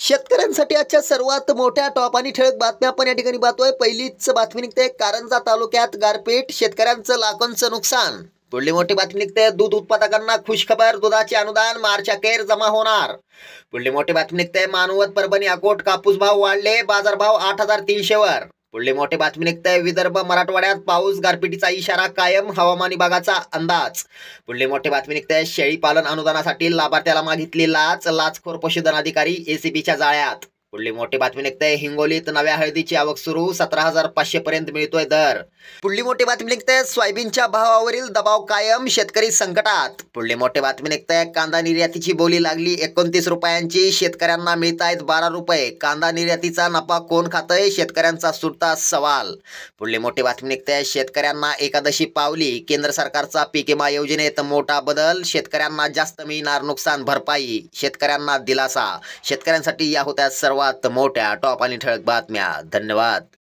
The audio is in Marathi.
शेतकऱ्यांसाठी आजच्या सर्वात मोठ्या टॉप आणि ठळक बातम्या आपण या ठिकाणी पाहतोय. पहिलीच बातमी निघते कारंजा तालुक्यात गारपीट, शेतकऱ्यांचं लाखोंचं नुकसान. पुढली मोठी बातमी निघते दूध उत्पादकांना खुशखबर, दुधाचे अनुदान मार्च अखेर जमा होणार. पुढली मोठी बातमी निघते मानवत, परभणी, अकोट कापूस भाव वाढले, बाजारभाव 8,300 वर. पुढली मोठी बातमी निघते विदर्भ मराठवाड्यात पाऊस, गारपिटीचा इशारा कायम, हवामान विभागाचा अंदाज. पुढली मोठी बातमी निघते शेळी पालन अनुदानासाठी लाभार्थ्याला मागितली लाच, लाचखोर पशुधन अधिकारी एसीबीच्या जाळ्यात. पुढली मोठी बातमी निघते हिंगोलीत नव्या हळदीची आवक सुरू, 17,500 पर्यंत मिळतोय दर. पुढली मोठी बातमी निघते सोयाबीनच्या भावावरील दबाव कायम, शेतकरी संकटात. पुढली मोठी बातमी निघते कांदा निर्यातीची बोली लागली 29 रुपयांची, शेतकऱ्यांना मिळतायत 12 रुपये. कांदा निर्यातीचा नफा कोण खातंय, शेतकऱ्यांचा सुटता सवाल. पुढली मोठी बातमी निघते शेतकऱ्यांना एकादशी पावली, केंद्र सरकारचा पीक विमा योजनेत मोठा बदल, शेतकऱ्यांना जास्त मिळणार नुकसान भरपाई, शेतकऱ्यांना दिलासा. शेतकऱ्यांसाठी या होत्या सर्वात मोठ्या टॉप आणि ठळक बातम्या. धन्यवाद.